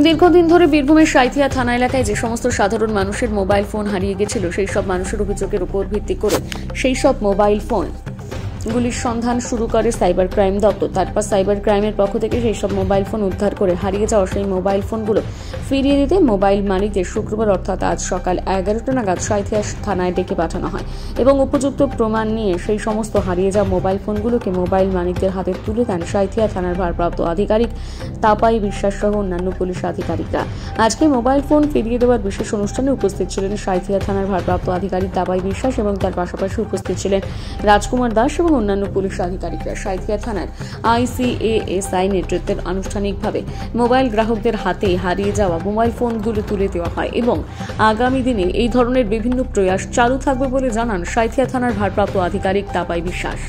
দীর্ঘদিন ধরে বীরভূমের সাঁইথিয়া থানা এলাকায় যে সমস্ত সাধারণ মানুষের মোবাইল ফোন হারিয়ে গেছিল সেই সব মানুষের অভিযোগের উপর ভিত্তি করে সেই সব মোবাইল ফোনগুলির সন্ধান শুরু করে সাইবার ক্রাইম দপ্তর। তারপর সাইবার ক্রাইমের পক্ষ থেকে সেই সব মোবাইল ফোন উদ্ধার করে হারিয়ে যাওয়া সেই মোবাইল ফোনগুলো ফিরিয়ে দিতে মোবাইল মালিকদের শুক্রবার অর্থাৎ আজ সকাল 11টা নাগাদ সাঁইথিয়া থানায় ডেকে পাঠানো হয় এবং উপযুক্ত প্রমাণ নিয়ে সেই সমস্ত হারিয়ে যাওয়া মোবাইল ফোনগুলোকে মোবাইল মালিকদের হাতে তুলে দেন সাঁইথিয়া থানার ভারপ্রাপ্ত আধিকারিক তাপাই বিশ্বাস সহ অন্যান্য পুলিশ আধিকারিকরা। আজকে মোবাইল ফোন ফিরিয়ে দেওয়ার বিশেষ অনুষ্ঠানে উপস্থিত ছিলেন সাঁইথিয়া থানার ভারপ্রাপ্ত আধিকারিক তাপাই বিশ্বাস এবং তার পাশাপাশি উপস্থিত ছিলেন রাজকুমার দাস এবং অন্যান্য পুলিশ আধিকারিকরা। সাঁইথিয়া থানার ICASI নেতৃত্বের আনুষ্ঠানিকভাবে মোবাইল গ্রাহকদের হাতে হারিয়ে যাওয়া মোবাইল ফোনগুলো তুলে দেওয়া হয় এবং আগামী দিনে এই ধরনের বিভিন্ন প্রয়াস চালু থাকবে বলে জানান সাঁইথিয়া থানার ভারপ্রাপ্ত আধিকারিক তাপাই বিশ্বাস।